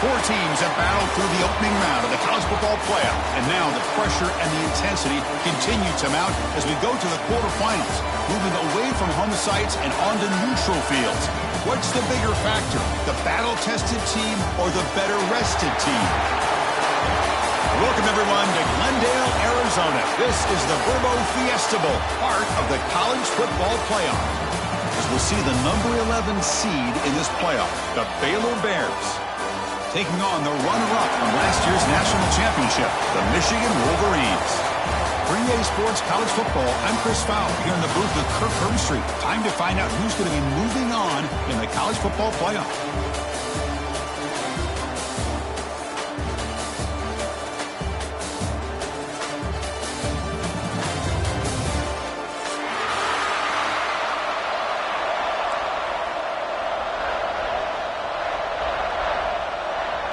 Four teams have battled through the opening round of the college football playoff, and now the pressure and the intensity continue to mount as we go to the quarterfinals, moving away from home sites and onto neutral fields. What's the bigger factor, the battle-tested team or the better-rested team? Welcome, everyone, to Glendale, Arizona. This is the Verbo Fiesta Bowl, part of the college football playoff. As we'll see the number 11 seed in this playoff, the Baylor Bears, taking on the runner-up from last year's national championship, the Michigan Wolverines. 3A Sports College Football, I'm Chris Fowler here in the booth with Kirk Herbstreit. Time to find out who's going to be moving on in the college football playoff.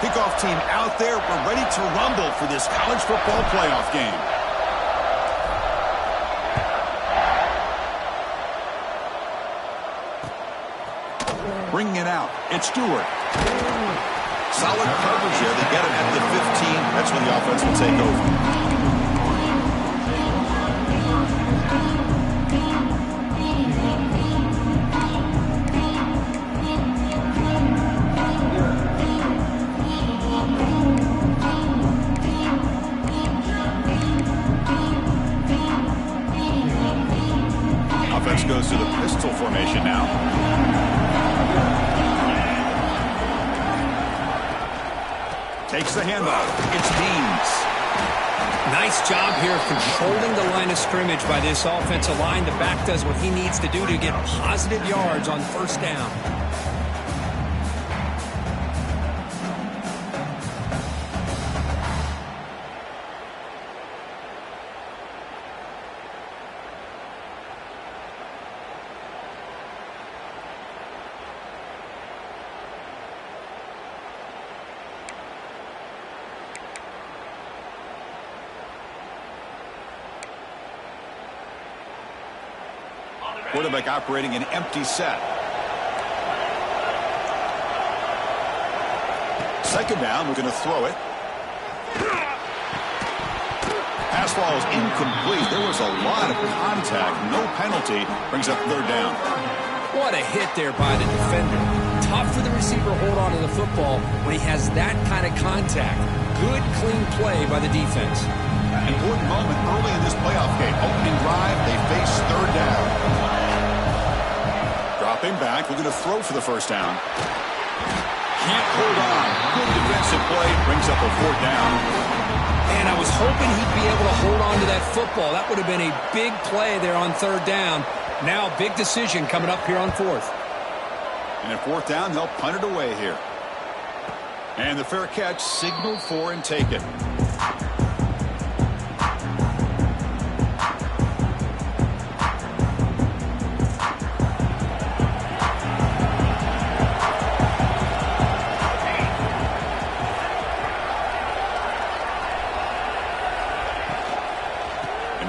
Kickoff team out there. We're ready to rumble for this college football playoff game. Bringing it out. It's Stewart. Solid coverage here. They get him at the 15. That's when the offense will take over. Offense goes to the pistol formation now. Takes the handoff. It's Deans. Nice job here controlling the line of scrimmage by this offensive line. The back does what he needs to do to get positive yards on first down. Quarterback operating an empty set. Second down, we're going to throw it. Pass ball is incomplete. There was a lot of contact. No penalty. Brings up third down. What a hit there by the defender. Tough for the receiver to hold on to the football when he has that kind of contact. Good, clean play by the defense. Important moment early in this playoff game. Opening drive, they face third down. Dropping back, we're going to throw for the first down. Can't hold on. Good defensive play, brings up a fourth down. And I was hoping he'd be able to hold on to that football. That would have been a big play there on third down. Now, big decision coming up here on fourth. And at fourth down, they'll punt it away here. And the fair catch signaled for and taken.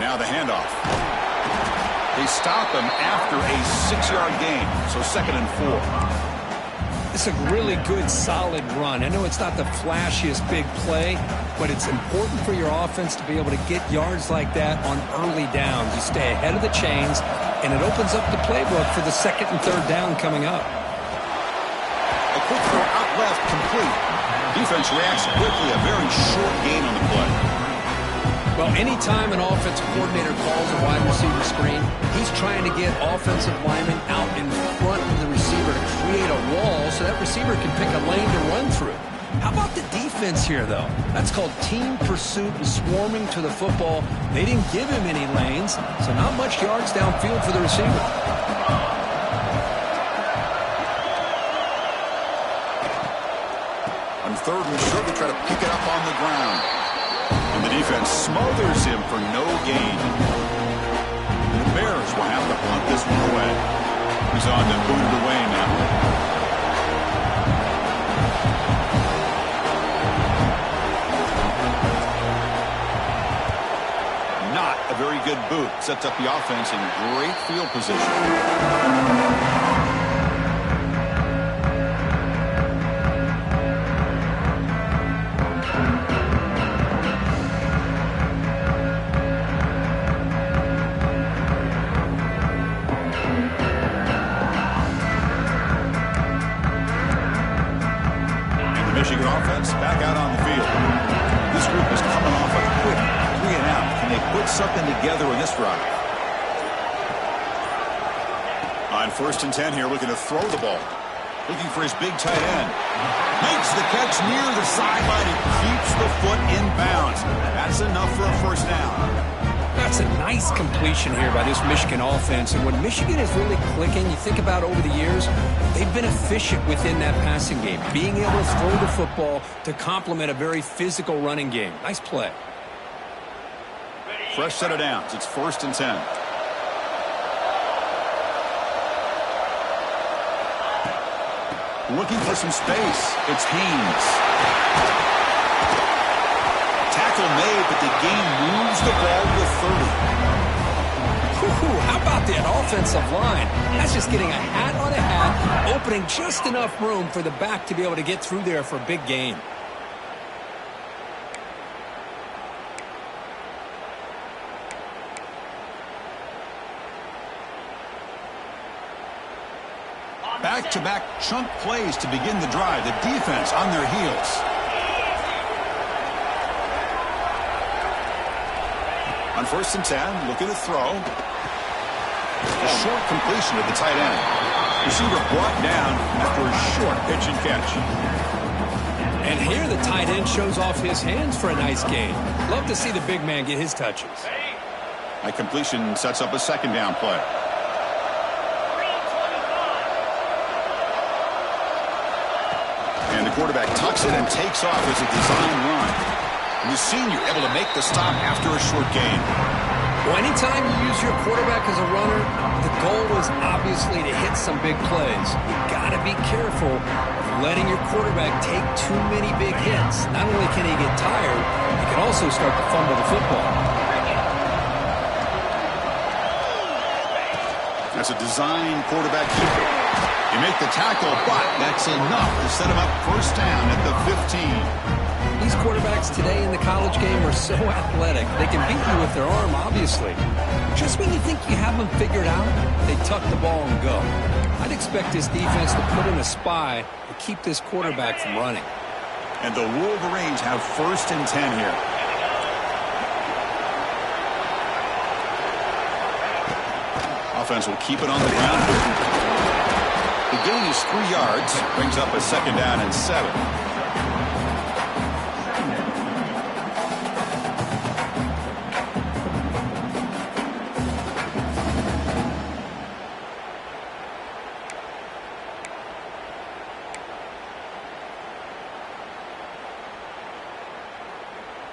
Now the handoff. They stop him after a 6-yard gain, so 2nd and 4. It's a really good, solid run. I know it's not the flashiest big play, but it's important for your offense to be able to get yards like that on early downs. You stay ahead of the chains, and it opens up the playbook for the 2nd and 3rd down coming up. A quick throw out left, complete. Defense reacts quickly, a very short gain on the play. Well, anytime an offensive coordinator calls a wide receiver screen, he's trying to get offensive linemen out in front of the receiver to create a wall so that receiver can pick a lane to run through. How about the defense here, though? That's called team pursuit and swarming to the football. They didn't give him any lanes, so not much yards downfield for the receiver. On third and short, they try to pick it up on the ground. And the defense smothers him for no gain. The Bears will have to punt this one away. He's on to boot it away now. Not a very good boot. Sets up the offense in great field position. Michigan offense back out on the field. This group is coming off a quick 3-and-out. Can they put something together in this drive? On 1st and 10 here, looking to throw the ball. Looking for his big tight end. Makes the catch near the sideline and keeps the foot in bounds. That's enough for a first down. That's a nice completion here by this Michigan offense. And when Michigan is really clicking, you think about over the years, they've been efficient within that passing game, being able to throw the football to complement a very physical running game. Nice play. Fresh set of downs. It's 1st and 10. Looking for some space. It's Haynes. Tackle made, but the game moves the ball to 30. How about that offensive line? That's just getting a hat on a hat, opening just enough room for the back to be able to get through there for a big gain. Back-to-back chunk plays to begin the drive. The defense on their heels. On 1st and 10, looking to throw. A short completion to the tight end. Receiver brought down after a short pitch and catch. And here the tight end shows off his hands for a nice gain. Love to see the big man get his touches. That completion sets up a 2nd down play. And the quarterback tucks it and takes off as a design run. And the senior able to make the stop after a short gain. Well, anytime you use your quarterback as a runner, the goal is obviously to hit some big plays. You got to be careful of letting your quarterback take too many big hits. Not only can he get tired, he can also start to fumble the football. That's a design quarterback keeper. You make the tackle, but that's enough to set him up 1st down at the 15. These quarterbacks today in the college game are so athletic. They can beat you with their arm, obviously. Just when you think you have them figured out, they tuck the ball and go. I'd expect this defense to put in a spy to keep this quarterback from running. And the Wolverines have 1st and 10 here. Offense will keep it on the ground. The gain is 3 yards, brings up a 2nd down and 7.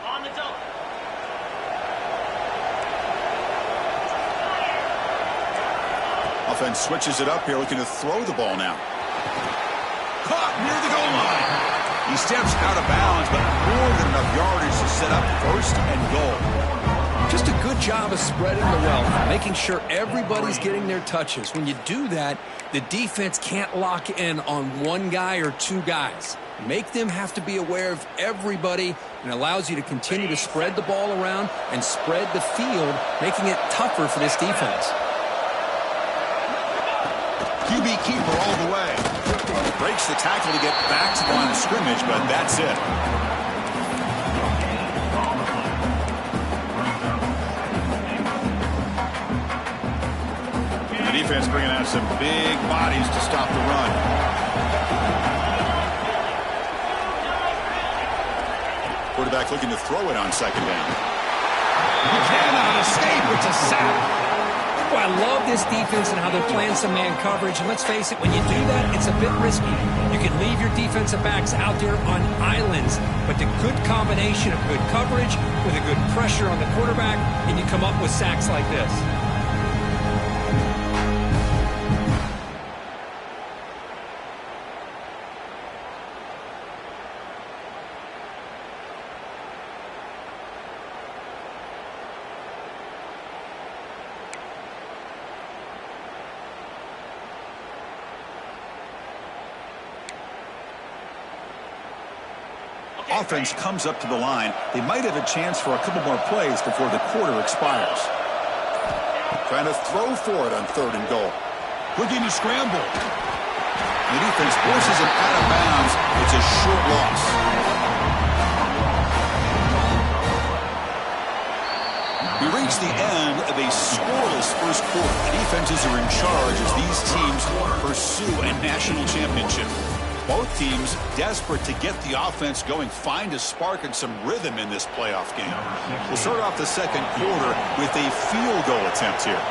On the double. Offense switches it up here, looking to throw the ball now. Caught near the goal line. He steps out of bounds, but more than enough yardage to set up 1st and goal. Just a good job of spreading the wealth, making sure everybody's getting their touches. When you do that, the defense can't lock in on one guy or 2 guys. Make them have to be aware of everybody, and allows you to continue to spread the ball around and spread the field, making it tougher for this defense. QB keeper all the way. Breaks the tackle to get back to the line of scrimmage, but that's it. The defense bringing out some big bodies to stop the run. Quarterback looking to throw it on 2nd down. He cannot escape. It's a sack. Well, I love this defense and how they're playing some man coverage. And let's face it, when you do that, it's a bit risky. You can leave your defensive backs out there on islands, but the good combination of good coverage with a good pressure on the quarterback, and you come up with sacks like this. Offense comes up to the line. They might have a chance for a couple more plays before the quarter expires. Trying to throw for it on 3rd and goal. Looking to scramble. The defense forces him out of bounds. It's a short loss. a scoreless first quarter. The defenses are in charge as these teams pursue a national championship. Both teams desperate to get the offense going, find a spark and some rhythm in this playoff game. We'll start off the second quarter with a field goal attempt here.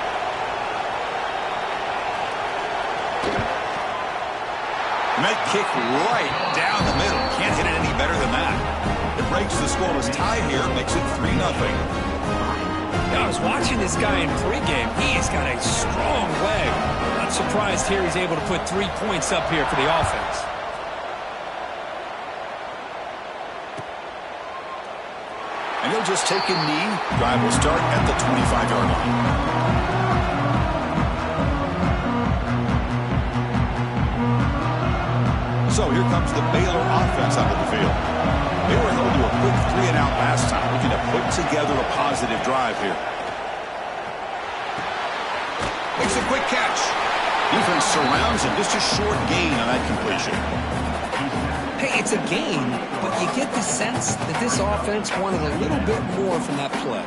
And that kick right down the middle. Can't hit it any better than that. It breaks the scoreless tie here, makes it 3-0. I was watching this guy in pregame. He's got a strong leg. Not surprised here he's able to put 3 points up here for the offense. And he'll just take a knee. Drive will start at the 25-yard line. So here comes the Baylor offense onto the field. They were held to a quick 3-and-out last time, looking to put together a positive drive here. Makes a quick catch. Defense surrounds him. Just a short gain on that completion. Hey, it's a gain, but you get the sense that this offense wanted a little bit more from that play.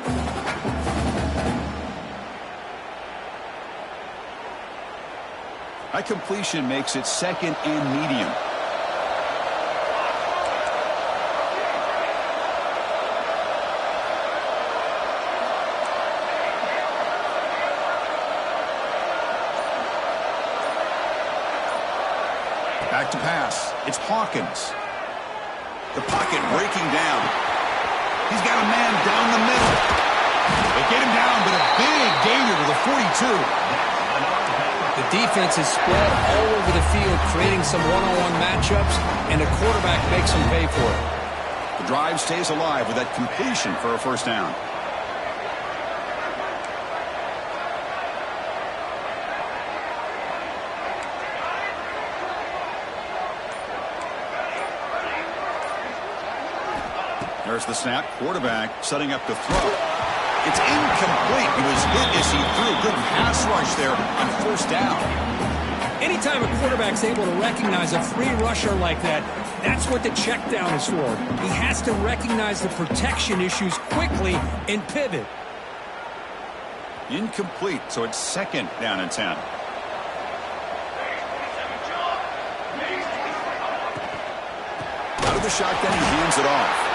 That completion makes it second and medium. Back to pass. It's Hawkins. The pocket breaking down. He's got a man down the middle. They get him down, but a big gainer to the 42. The defense is spread all over the field, creating some one-on-one matchups, and the quarterback makes them pay for it. The drive stays alive with that completion for a first down. There's the snap. Quarterback setting up to throw. It's incomplete. He was hit as he threw. Good pass rush there on first down. Anytime a quarterback's able to recognize a free rusher like that, that's what the check down is for. He has to recognize the protection issues quickly and pivot. Incomplete, so it's second down and 10. Out of the shotgun, he hands it off.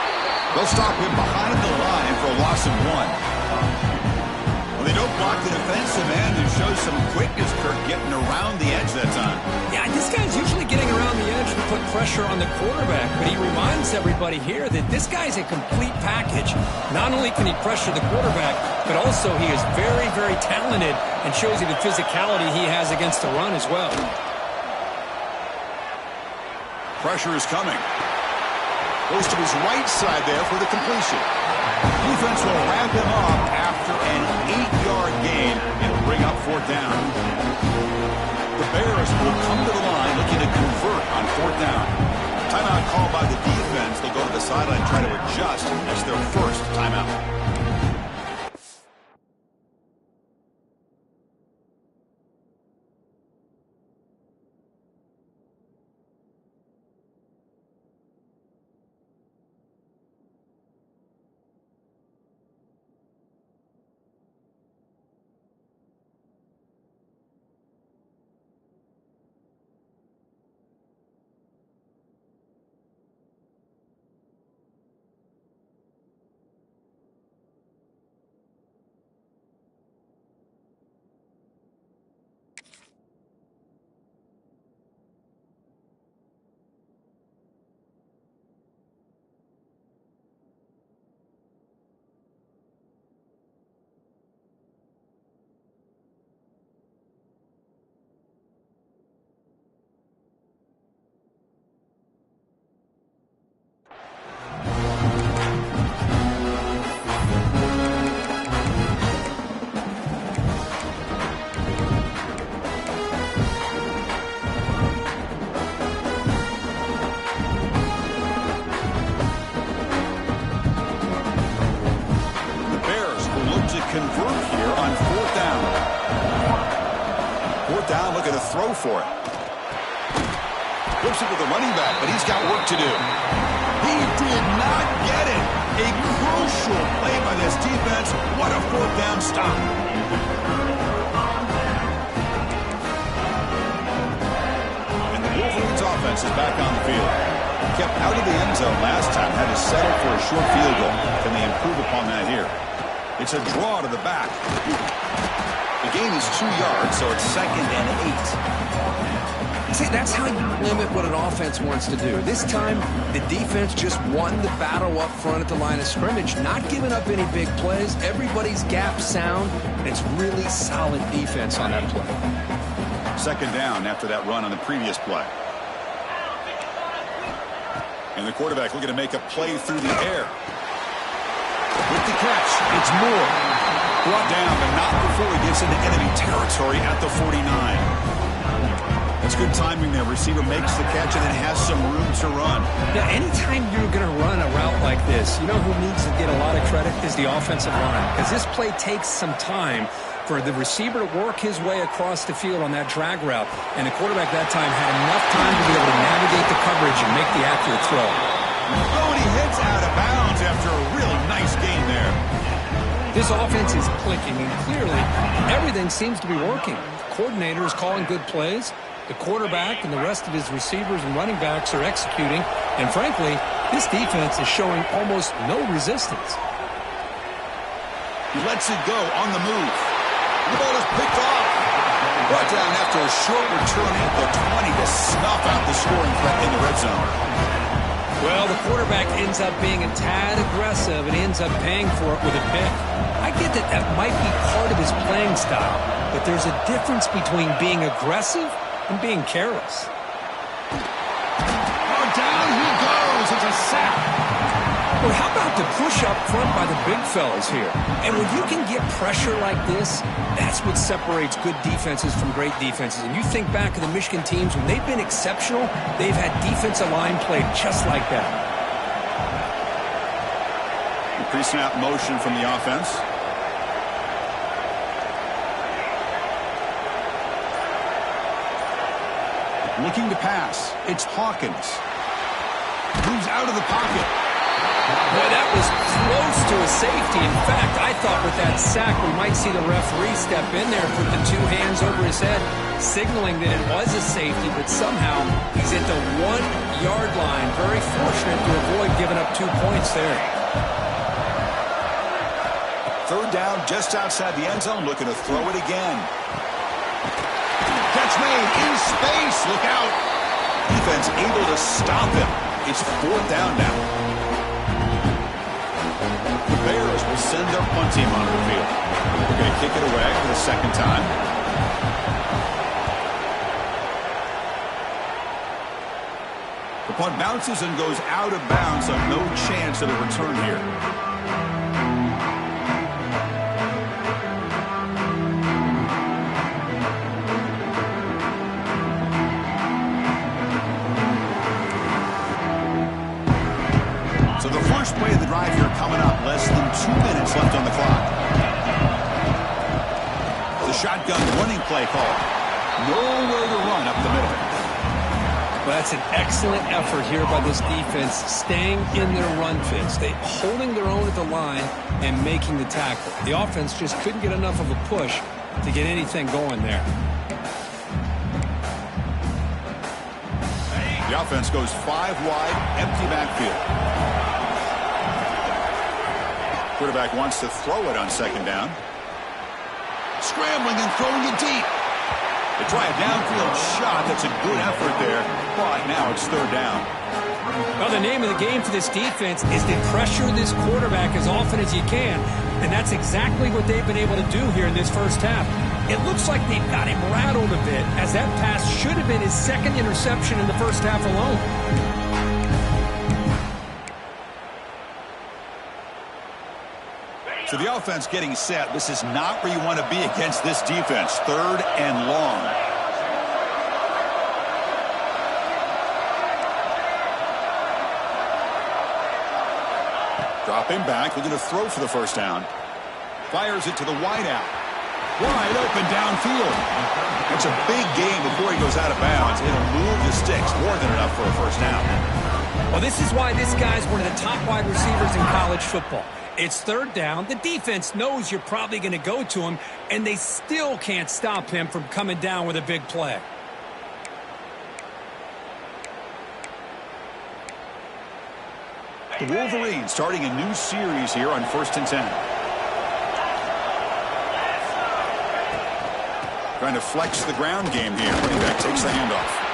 They'll stop him behind the line for a loss of 1. Well, they don't block the defensive end and show some quickness, Kirk, getting around the edge that time. Yeah, this guy's usually getting around the edge to put pressure on the quarterback, but he reminds everybody here that this guy's a complete package. Not only can he pressure the quarterback, but also he is very, very talented and shows you the physicality he has against the run as well. Pressure is coming. Goes to his right side there for the completion. Defense will wrap him up after an 8-yard gain. It'll bring up fourth down. The Bears will come to the line looking to convert on fourth down. Timeout called by the defense. They'll go to the sideline and try to adjust as their first timeout. Convert here on fourth down. Fourth down, looking to throw for it. Flips it to the running back, but he's got work to do. He did not get it. A crucial play by this defense. What a fourth down stop. And the Wolverines offense is back on the field. Kept out of the end zone last time, had to settle for a short field goal. Can they improve upon that here? It's a draw to the back. The gain is 2 yards, so it's 2nd and 8. See, that's how you limit what an offense wants to do. This time, the defense just won the battle up front at the line of scrimmage, not giving up any big plays. Everybody's gap sound, and it's really solid defense on that play. 2nd down after that run on the previous play. And the quarterback looking to make a play through the air. With the catch, it's Moore. Brought down, but not before he gets into enemy territory at the 49. That's good timing there. Receiver makes the catch and then has some room to run. Now, anytime you're going to run a route like this, you know who needs to get a lot of credit is the offensive line. Because this play takes some time for the receiver to work his way across the field on that drag route. And the quarterback that time had enough time to be able to navigate the coverage and make the accurate throw. Oh, and he hits out of bounds after a really nice gain there. This offense is clicking, and clearly everything seems to be working. The coordinator is calling good plays. The quarterback and the rest of his receivers and running backs are executing. And frankly, this defense is showing almost no resistance. He lets it go on the move. The ball is picked off. Brought down after a short return at the 20 to snuff out the scoring threat in the red zone. Well, the quarterback ends up being a tad aggressive and ends up paying for it with a pick. I get that that might be part of his playing style, but there's a difference between being aggressive and being careless. Oh, down he goes. It's a sack. Well, how about the push up front by the big fellas here? And when you can get pressure like this, that's what separates good defenses from great defenses. And you think back to the Michigan teams, when they've been exceptional, they've had defensive line play just like that. Pre-snap motion from the offense. Looking to pass. It's Hawkins. Moves out of the pocket. Boy, that was close to a safety. In fact, I thought with that sack we might see the referee step in there, put the 2 hands over his head, signaling that it was a safety, but somehow he's at the 1-yard line. Very fortunate to avoid giving up 2 points there. 3rd down just outside the end zone, looking to throw it again. Catch made in space. Look out. Defense able to stop him. It's 4th down now. The Bears will send their punt team onto the field. They're going to kick it away for the 2nd time. The punt bounces and goes out of bounds, so no chance of a return here. So the first play of the drive here coming up. Less than 2 minutes left on the clock. The shotgun running play call. Nowhere to run up the middle. Well, that's an excellent effort here by this defense, staying in their run fits. They holding their own at the line and making the tackle. The offense just couldn't get enough of a push to get anything going there. The offense goes 5 wide, empty backfield. Quarterback wants to throw it on 2nd down. Scrambling and throwing it deep. They try a downfield shot. That's a good effort there, but now it's 3rd down. Well, the name of the game for this defense is to pressure this quarterback as often as you can, and that's exactly what they've been able to do here in this first half. It looks like they've got him rattled a bit, as that pass should have been his 2nd interception in the first half alone. So the offense getting set. This is not where you want to be against this defense. 3rd and long. Dropping back, looking to throw for the 1st down. Fires it to the wideout. Wide open downfield. It's a big gain before he goes out of bounds. It'll move the sticks. More than enough for a 1st down. Well, this is why this guy's one of the top wide receivers in college football. It's third down. The defense knows you're probably going to go to him, and they still can't stop him from coming down with a big play. The Wolverines starting a new series here on 1st and 10. Trying to flex the ground game here. Running back takes the handoff.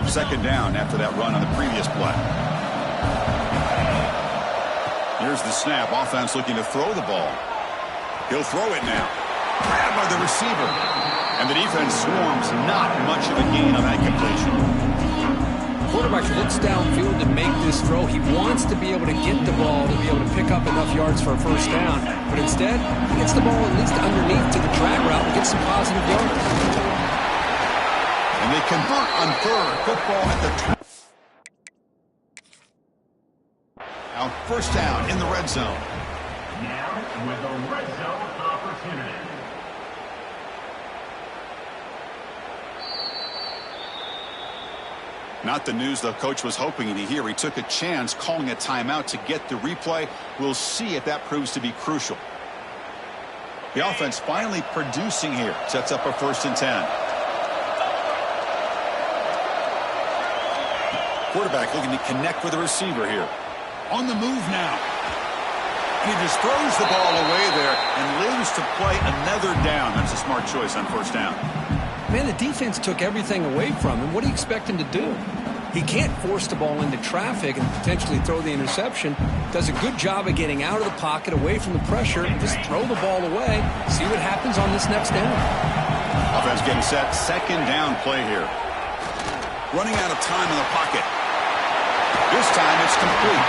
Second down after that run on the previous play. Here's the snap. Offense looking to throw the ball. He'll throw it now. Grabbed by the receiver. And the defense swarms. Not much of a gain on that completion. Quarterback looks downfield to make this throw. He wants to be able to get the ball to be able to pick up enough yards for a first down. But instead, he gets the ball at least underneath to the drag route and gets some positive yards. And they convert on third. Football at the 20. Now first down in the red zone. Now with a red zone opportunity. Not the news the coach was hoping to hear. He took a chance calling a timeout to get the replay. We'll see if that proves to be crucial. The offense finally producing here. Sets up a 1st and 10. Quarterback looking to connect with the receiver here. On the move now. And he just throws the ball away there and lives to play another down. That's a smart choice on first down. Man, the defense took everything away from him. What do you expect him to do? He can't force the ball into traffic and potentially throw the interception. Does a good job of getting out of the pocket, away from the pressure, and just throw the ball away. See what happens on this next down. Offense getting set. Second down play here. Running out of time in the pocket. This time it's complete.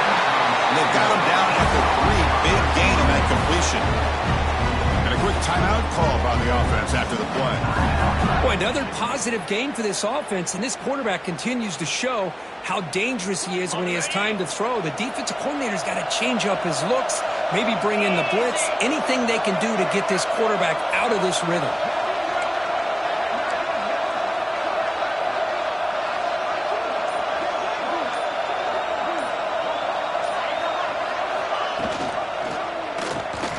And they've got him down at the 3. Big gain on that completion. And a quick timeout call by the offense after the play. Boy, another positive gain for this offense, and this quarterback continues to show how dangerous he is when he has time to throw. The defensive coordinator's got to change up his looks, maybe bring in the blitz, anything they can do to get this quarterback out of this rhythm.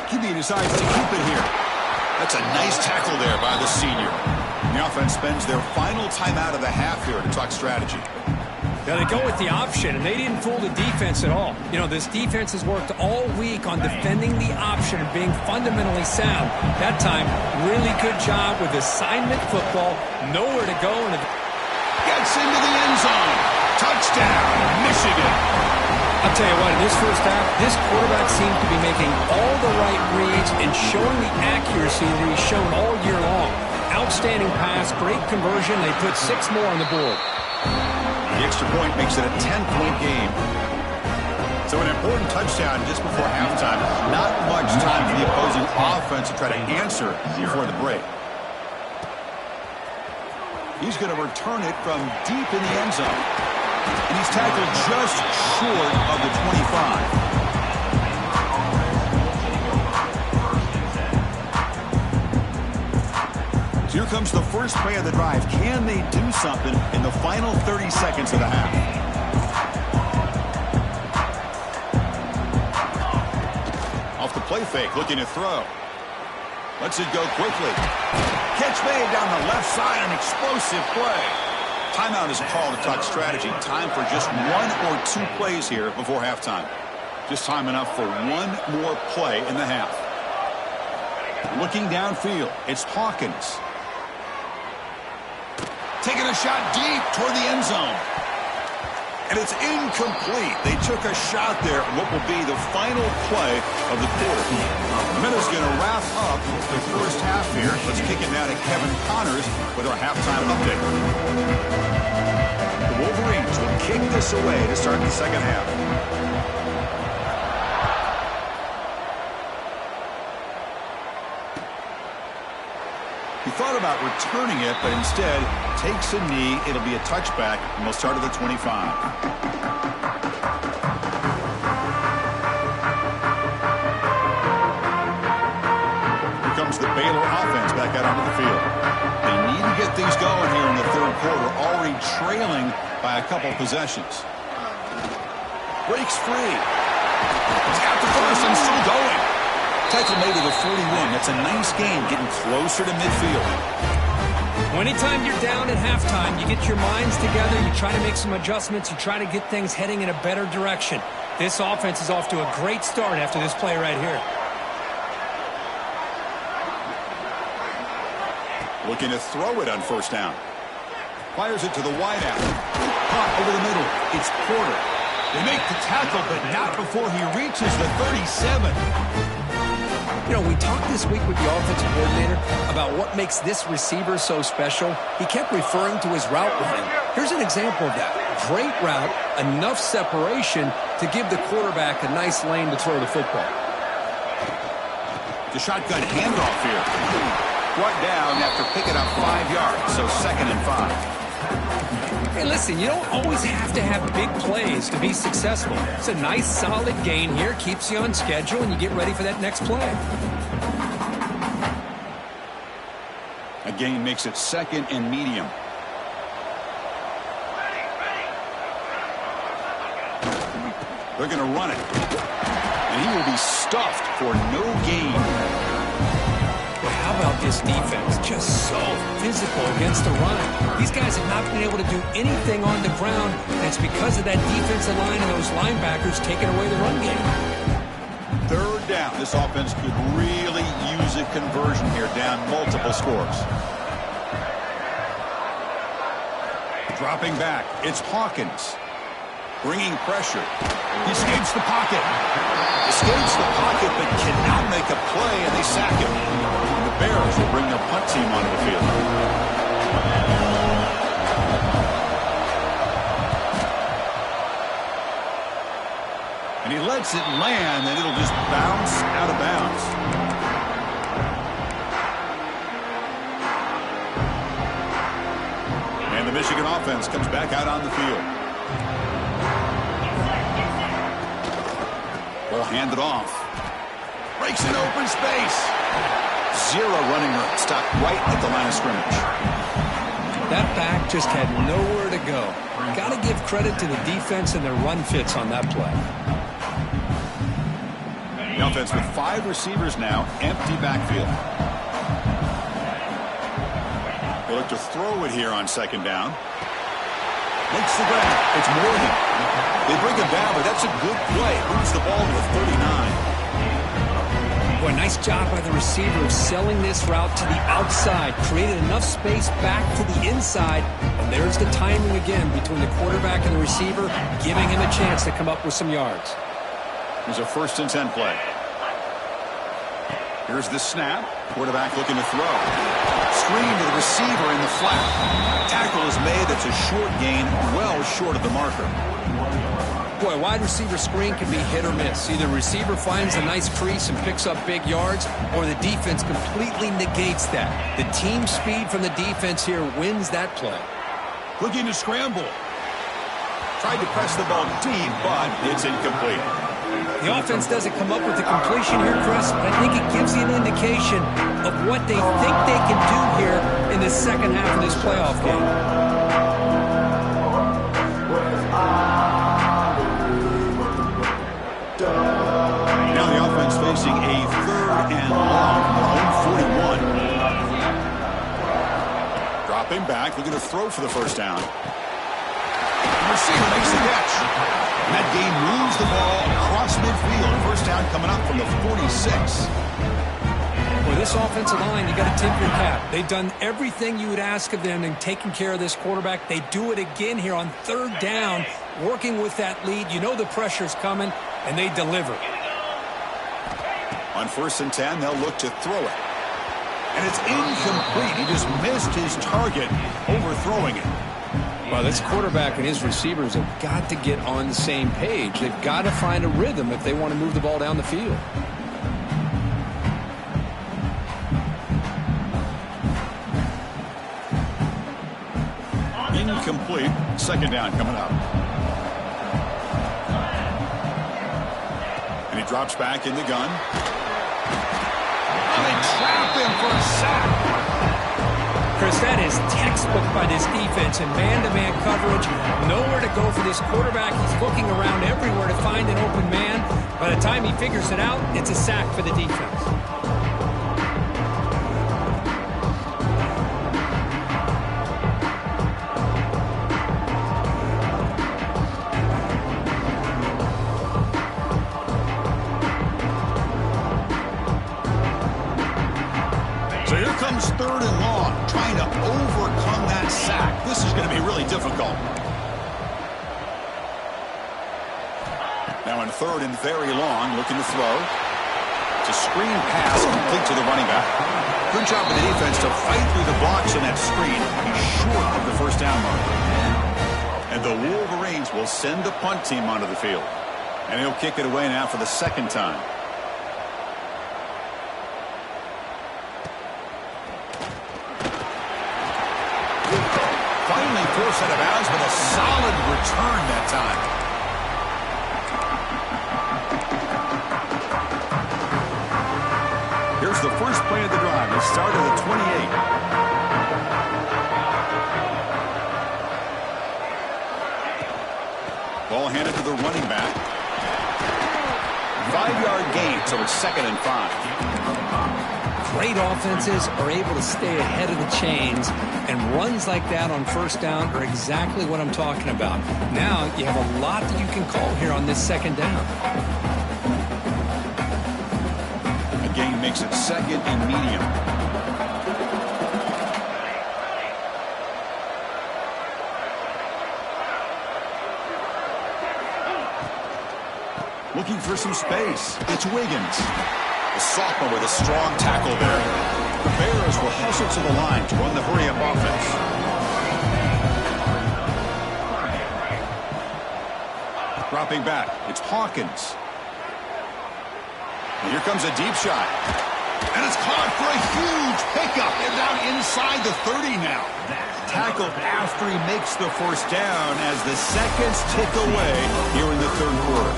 QB decides to keep it here. That's a nice tackle there by the senior. And the offense spends their final timeout of the half here to talk strategy. Now they go with the option, and they didn't fool the defense at all. You know, this defense has worked all week on defending the option and being fundamentally sound. That time, really good job with assignment football. Nowhere to go. And gets into the end zone. Touchdown, Michigan. I'll tell you what, in this first half, this quarterback seemed to be making all the right reads and showing the accuracy that he's shown all year long. Outstanding pass, great conversion. They put 6 more on the board. The extra point makes it a 10-point game. So an important touchdown just before halftime. Not much time for the opposing offense to try to answer before the break. He's going to return it from deep in the end zone. And he's tackled just short of the 25. So here comes the first play of the drive. Can they do something in the final 30 seconds of the half? Off the play fake, looking to throw. Lets it go quickly. Catch made down the left side, an explosive play. Timeout is called to talk strategy. Time for just 1 or 2 plays here before halftime. Just time enough for 1 more play in the half. Looking downfield, it's Hawkins. Taking a shot deep toward the end zone. And it's incomplete. They took a shot there at what will be the final play of the quarter. The Minutes going to wrap up the first half here. Let's kick it now to Kevin Connors with our halftime update. The Wolverines will kick this away to start the second half. He thought about returning it, but instead takes a knee. It'll be a touchback, and we'll start at the 25. Here comes the Baylor offense back out onto the field. They need to get things going here in the third quarter, already trailing by a couple possessions. Breaks free. He's got the first and still going. Tackle made to the 41. That's a nice game, getting closer to midfield. Anytime you're down at halftime, you get your minds together, you try to make some adjustments, you try to get things heading in a better direction. This offense is off to a great start after this play right here. Looking to throw it on first down. Fires it to the wideout. Caught over the middle. It's Porter. They make the tackle, but not before he reaches the 37. You know, we talked this week with the offensive coordinator about what makes this receiver so special. He kept referring to his route running. Here's an example of that. Great route, enough separation to give the quarterback a nice lane to throw the football. The shotgun handoff here. Brought down after picking up 5 yards, so 2nd and 5. Hey, listen, you don't always have to have big plays to be successful. It's a nice, solid gain here, keeps you on schedule, and you get ready for that next play. A gain makes it 2nd and medium. They're going to run it. And he will be stuffed for no gain. How about this defense? Just so physical against the run. These guys have not been able to do anything on the ground, and it's because of that defensive line and those linebackers taking away the run game. 3rd down. This offense could really use a conversion here, down multiple scores. Dropping back. It's Hawkins. Bringing pressure. He escapes the pocket. Escapes the pocket, but cannot make a play, and they sack him. And the Bears will bring their punt team onto the field. And he lets it land, and it'll just bounce out of bounds. And the Michigan offense comes back out on the field. Ball handed off. Breaks in open space. 0 running room. Stopped right at the line of scrimmage. That back just had nowhere to go. Got to give credit to the defense and their run fits on that play. The offense with 5 receivers now. Empty backfield. They look to throw it here on 2nd down. Makes the grab. It's Morgan. They bring him down, but that's a good play. Moves the ball to the 39. Boy, nice job by the receiver of selling this route to the outside. Created enough space back to the inside. And there's the timing again between the quarterback and the receiver, giving him a chance to come up with some yards. Here's a 1st and 10 play. Here's the snap. Quarterback looking to throw. Screen to the receiver in the flat. Tackle is made. That's a short gain, well short of the marker. Boy, wide receiver screen can be hit or miss. Either the receiver finds a nice crease and picks up big yards, or the defense completely negates that. The team speed from the defense here wins that play. Looking to scramble. Tried to press the ball deep, but it's incomplete. The offense doesn't come up with the completion here, Chris, but I think it gives you an indication of what they think they can do here in the second half of this playoff game. Now the offense facing a 3rd and long from their own 41. Dropping back, looking to throw for the 1st down. The receiver makes the catch. And that game moves the ball across midfield. 1st down coming up from the 46. Well, this offensive line, you got to tip your cap. They've done everything you would ask of them in taking care of this quarterback. They do it again here on 3rd down, working with that lead. You know the pressure's coming, and they deliver. On 1st and 10, they'll look to throw it. And it's incomplete. He just missed his target, overthrowing it. Well, this quarterback and his receivers have got to get on the same page. They've got to find a rhythm if they want to move the ball down the field. incomplete. Second down coming up. And he drops back in the gun. And they trap him for a sack. Chris, that is textbook by this defense in man-to-man coverage. Nowhere to go for this quarterback. He's looking around everywhere to find an open man. By the time he figures it out, it's a sack for the defense. So here comes 3rd and long, trying to overcome that sack. This is going to be really difficult. Now in 3rd and very long, looking to throw. It's a screen pass complete to the running back. Good job of the defense to fight through the blocks on that screen. He's short of the first down mark. And the Wolverines will send the punt team onto the field. And he'll kick it away now for the second time. Finally forced out of bounds, but a solid return that time. Here's the first play of the drive. They start at the 28. Ball handed to the running back. 5-yard gain, so it's 2nd and 5. Great offenses are able to stay ahead of the chains, and runs like that on first down are exactly what I'm talking about. Now you have a lot that you can call here on this second down. The gain makes it 2nd and medium. Looking for some space. It's Wiggins. The sophomore with a strong tackle there. The Bears will hustle to the line to run the hurry-up offense. Dropping back, it's Hawkins. And here comes a deep shot. And it's caught for a huge pickup. They're down inside the 30 now. Tackled after he makes the first down as the seconds tick away here in the 3rd quarter.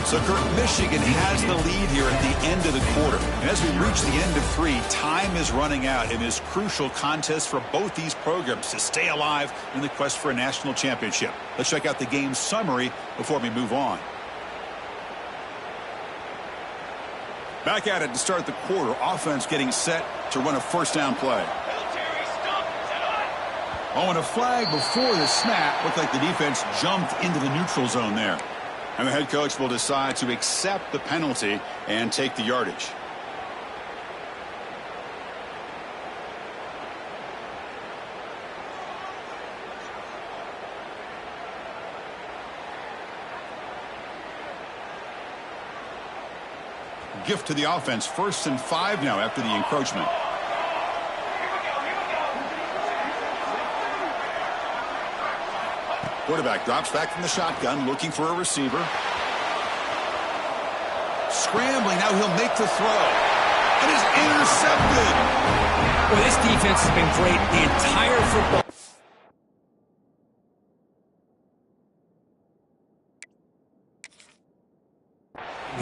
So, Kurt, Michigan has the lead here at the end of the quarter. And as we reach the end of 3, time is running out in this crucial contest for both these programs to stay alive in the quest for a national championship. Let's check out the game summary before we move on. Back at it to start the quarter. Offense getting set to run a first down play. Oh, and a flag before the snap. Looked like the defense jumped into the neutral zone there. And the head coach will decide to accept the penalty and take the yardage. Gift to the offense. 1st and 5 now after the encroachment. Quarterback drops back from the shotgun, looking for a receiver. Scrambling, now he'll make the throw. It is intercepted. Well, this defense has been great the entire football.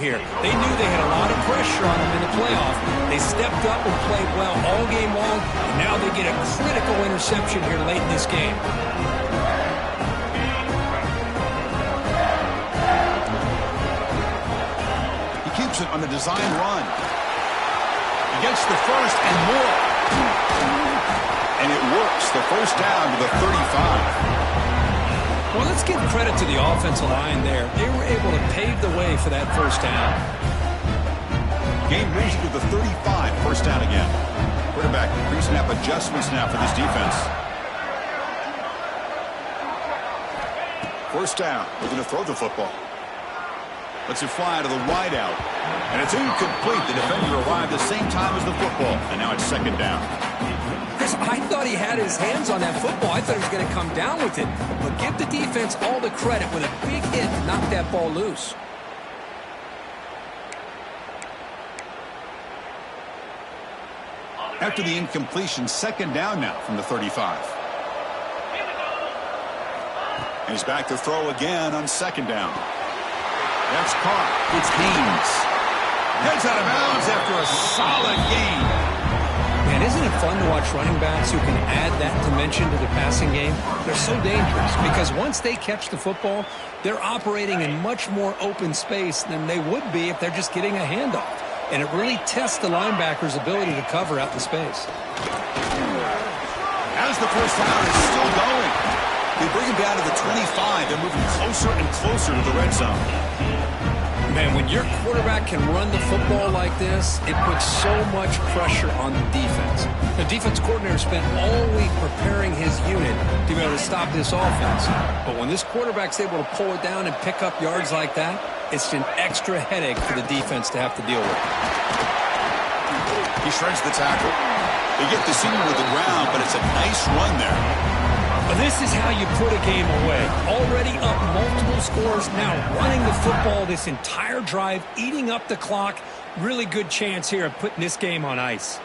Here, they knew they had a lot of pressure on them in the playoff. They stepped up and played well all game long, and now they get a critical interception here late in this game. Keeps it on the design run. He gets the first and more. And it works. The first down to the 35. Well, let's give credit to the offensive line there. They were able to pave the way for that first down. Game moves to the 35. First down again. Quarterback pre-snap adjustments now for this defense. First down. Looking to throw the football. Lets it fly to the wideout. And it's incomplete. The defender arrived the same time as the football. And now it's 2nd down. Chris, I thought he had his hands on that football. I thought he was going to come down with it. But give the defense all the credit with a big hit to knock that ball loose. After the incompletion, 2nd down now from the 35. And he's back to throw again on second down. That's caught. It's Haynes. Heads out of bounds after a solid gain. Man, isn't it fun to watch running backs who can add that dimension to the passing game? They're so dangerous because once they catch the football, they're operating in much more open space than they would be if they're just getting a handoff. And it really tests the linebacker's ability to cover out the space. As the first down is still going. They bring him down to the 25. They're moving closer and closer to the red zone. Man, when your quarterback can run the football like this, it puts so much pressure on the defense. The defense coordinator spent all week preparing his unit to be able to stop this offense. But when this quarterback's able to pull it down and pick up yards like that, it's an extra headache for the defense to have to deal with. He shreds the tackle. They get the senior with the ground, but it's a nice run there. This is how you put a game away. Already up multiple scores, now running the football this entire drive, eating up the clock. Really good chance here of putting this game on ice.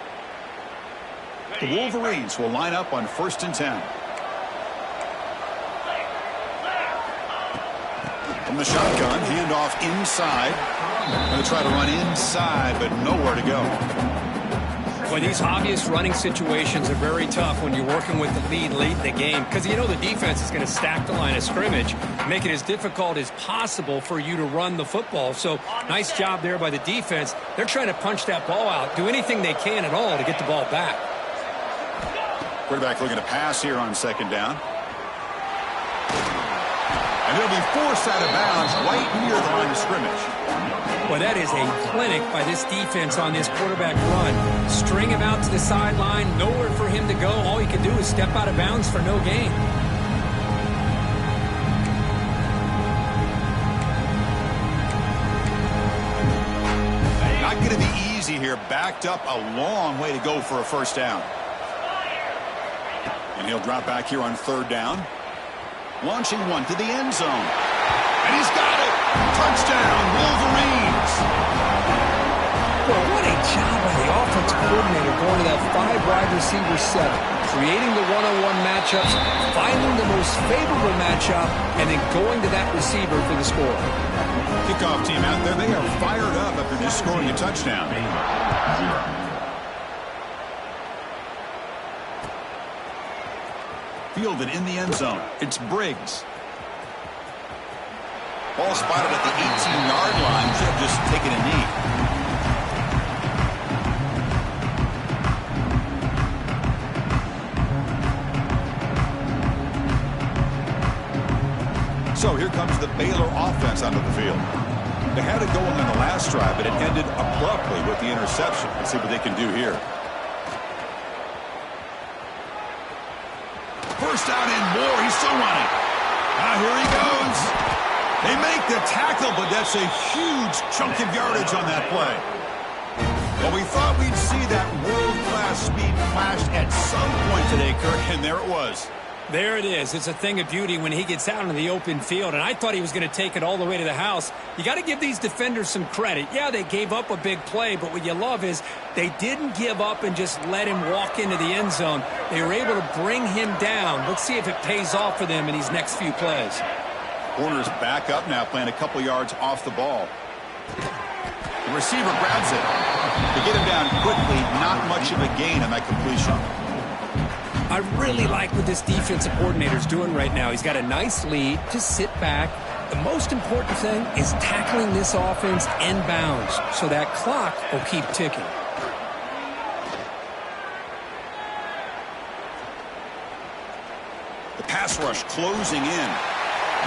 The Wolverines will line up on 1st and 10. From the shotgun, handoff inside. Going to try to run inside, but nowhere to go. Well, these obvious running situations are very tough when you're working with the lead late in the game because you know the defense is going to stack the line of scrimmage, make it as difficult as possible for you to run the football. So nice job there by the defense. They're trying to punch that ball out, do anything they can at all to get the ball back. Quarterback looking to pass here on second down. And he'll be forced out of bounds right near the line of scrimmage. Well, that is a clinic by this defense on this quarterback run. String him out to the sideline, nowhere for him to go. All he can do is step out of bounds for no gain. Not going to be easy here. Backed up a long way to go for a first down. And he'll drop back here on 3rd down. Launching one to the end zone. And he's got it. Touchdown, Wolverines. Well, what a job by the offensive coordinator going to that 5-wide receiver set, creating the one-on-one matchups, finding the most favorable matchup, and then going to that receiver for the score. Kickoff team out there, they are fired up after just scoring a touchdown. Fielded in the end zone. It's Briggs. Ball spotted at the 18-yard line. Should have just taken a knee. So here comes the Baylor offense onto the field. They had it going on the last drive, but it ended abruptly with the interception. Let's see what they can do here. First down and more. He's still running. Now here he goes. They make the tackle, but that's a huge chunk of yardage on that play. Well, we thought we'd see that world-class speed flashed at some point today, Kirk, and there it was. There it is. It's a thing of beauty when he gets out in the open field, and I thought he was going to take it all the way to the house. You got to give these defenders some credit. Yeah, they gave up a big play, but what you love is they didn't give up and just let him walk into the end zone. They were able to bring him down. Let's see if it pays off for them in these next few plays. Corner's back up now, playing a couple yards off the ball. The receiver grabs it. They get him down quickly, not much of a gain on that completion. I really like what this defensive coordinator's doing right now. He's got a nice lead. Just sit back. The most important thing is tackling this offense in bounds so that clock will keep ticking. The pass rush closing in.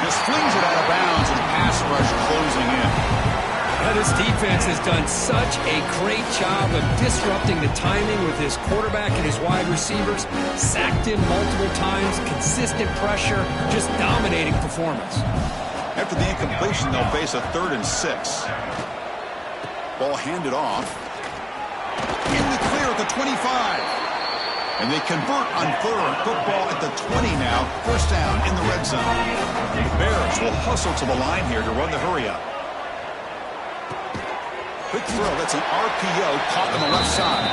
Just flings it out of bounds, and the pass rush closing in. Now, this defense has done such a great job of disrupting the timing with his quarterback and his wide receivers. Sacked him multiple times, consistent pressure, just dominating performance. After the incompletion, they'll face a 3rd and 6. Ball handed off. In the clear at the 25. And they convert on 3rd. Football at the 20 now. First down in the red zone. The Bears will hustle to the line here to run the hurry up. Quick throw. That's an RPO caught on the left side.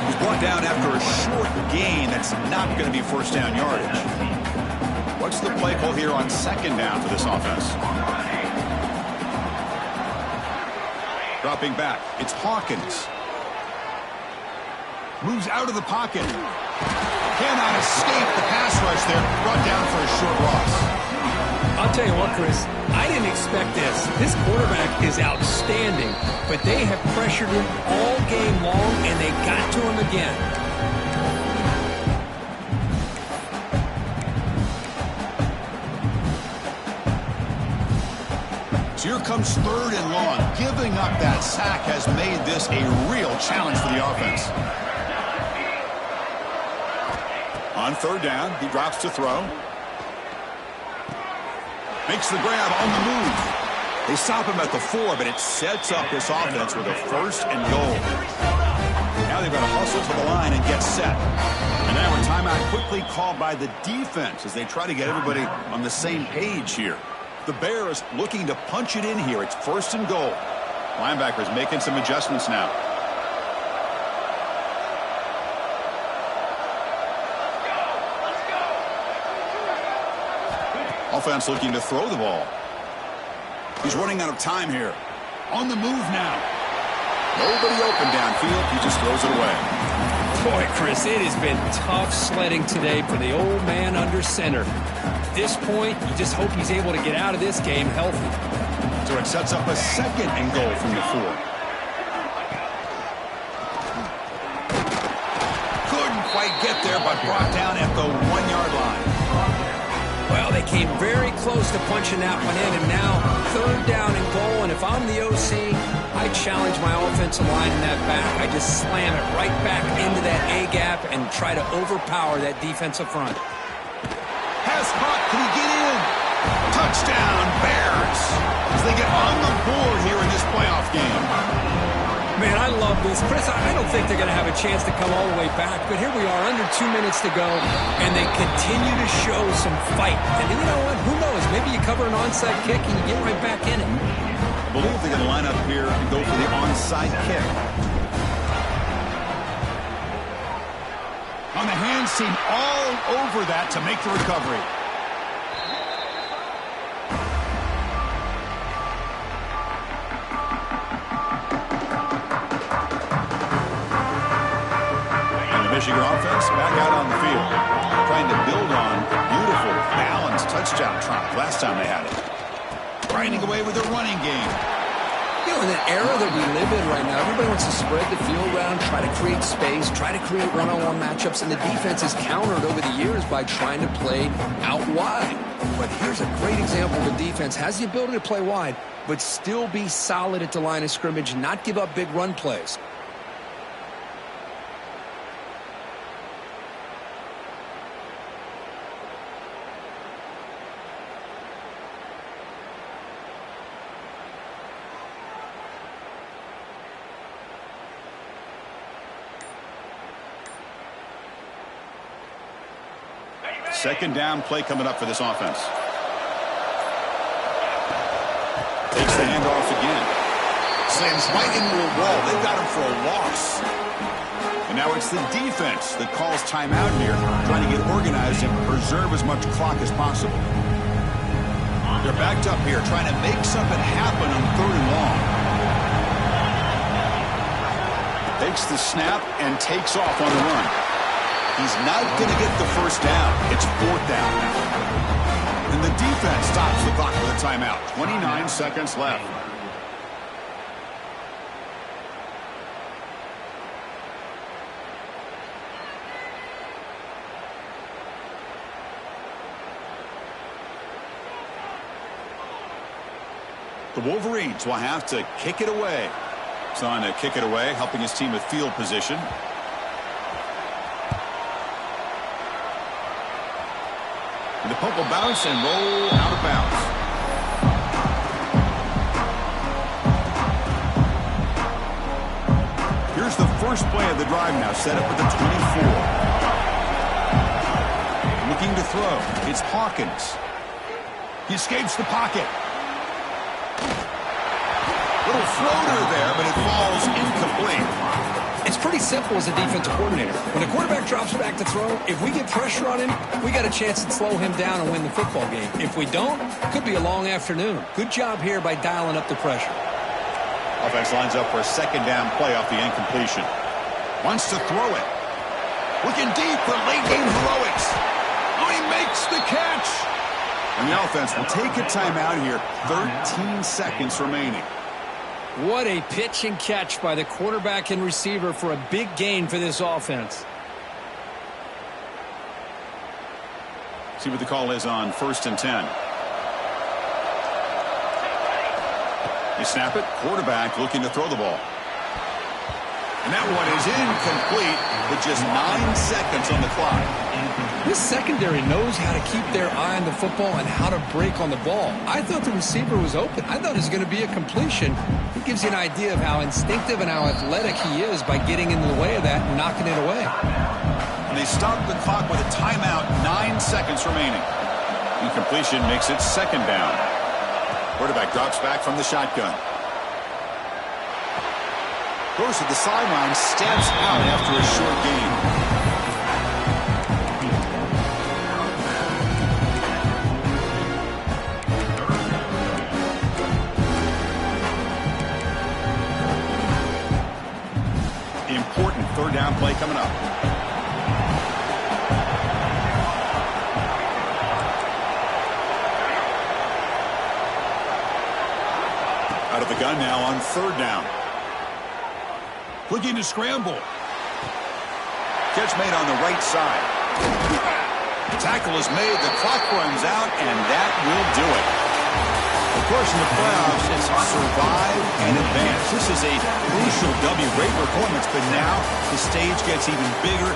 He's brought down after a short gain. That's not going to be first down yardage. What's the play call here on second down for this offense? Dropping back, it's Hawkins. Moves out of the pocket. Cannot escape the pass rush there. Brought down for a short loss. I'll tell you what, Chris, I didn't expect this. This quarterback is outstanding, but they have pressured him all game long, and they got to him again. So here comes third and long. Giving up that sack has made this a real challenge for the offense. On third down, he drops to throw. Makes the grab on the move. They stop him at the 4, but it sets up this offense with a first and goal. Now they've got to hustle to the line and get set. And now a timeout quickly called by the defense as they try to get everybody on the same page here. The Bears looking to punch it in here. It's first and goal. Linebackers making some adjustments now. Offense looking to throw the ball. He's running out of time here. On the move now. Nobody open downfield. He just throws it away. Boy, Chris, it has been tough sledding today for the old man under center. At this point, you just hope he's able to get out of this game healthy. So it sets up a second and goal from the 4. Couldn't quite get there, but brought down at the 1-yard line. Well, they came very close to punching that one in, and now third down and goal. And if I'm the OC, I challenge my offensive line in that back. I just slam it right back into that A-gap and try to overpower that defensive front. Has caught. Can he get in? Touchdown, Bears, as they get on the board here in this playoff game. Man, I love this. Chris, I don't think they're going to have a chance to come all the way back, but here we are, under 2 minutes to go, and they continue to show some fight. And you know what? Who knows? Maybe you cover an onside kick and you get right back in it. I believe they're going to line up here and go for the onside kick. On the hands team, all over that to make the recovery. Michigan offense back out on the field, trying to build on a beautiful, balanced touchdown drive last time they had it. Grinding away with their running game. You know, in the era that we live in right now, everybody wants to spread the field around, try to create space, try to create one-on-one matchups, and the defense is countered over the years by trying to play out wide. But here's a great example of a defense has the ability to play wide, but still be solid at the line of scrimmage, not give up big run plays. Second down play coming up for this offense. Takes the handoff again. Slams right into a wall. They've got him for a loss. And now it's the defense that calls timeout here, trying to get organized and preserve as much clock as possible. They're backed up here, trying to make something happen on third and long. Takes the snap and takes off on the run. He's not going to get the first down. It's fourth down now. And the defense stops the clock with a timeout. 29 seconds left. The Wolverines will have to kick it away. He's on to kick it away, helping his team with field position. And the puck will bounce and roll out of bounds. Here's the first play of the drive now, set up at the 24. Looking to throw. It's Hawkins. He escapes the pocket. Little floater there, but it falls incomplete. It's pretty simple as a defensive coordinator. When the quarterback drops back to throw, if we get pressure on him, we got a chance to slow him down and win the football game. If we don't, it could be a long afternoon. Good job here by dialing up the pressure. Offense lines up for a second down play off the incompletion. Wants to throw it. Looking deep for late game heroics. Oh, he makes the catch. And the offense will take a timeout here. 13 seconds remaining. What a pitch and catch by the quarterback and receiver for a big gain for this offense. See what the call is on 1st and 10. You snap it. Quarterback looking to throw the ball. And that one is incomplete with just 9 seconds on the clock. This secondary knows how to keep their eye on the football and how to break on the ball. I thought the receiver was open. I thought it was going to be a completion. It gives you an idea of how instinctive and how athletic he is by getting into the way of that and knocking it away. And they stop the clock with a timeout, 9 seconds remaining. Incompletion makes it second down. Quarterback drops back from the shotgun. Goes to the sideline, steps out after a short gain. Important third down play coming up. Out of the gun now on third down. Looking to scramble. Catch made on the right side. Tackle is made, the clock runs out, and that will do it. Of course, in the playoffs, it's survive and advance. This is a crucial W. Great performance, but now the stage gets even bigger.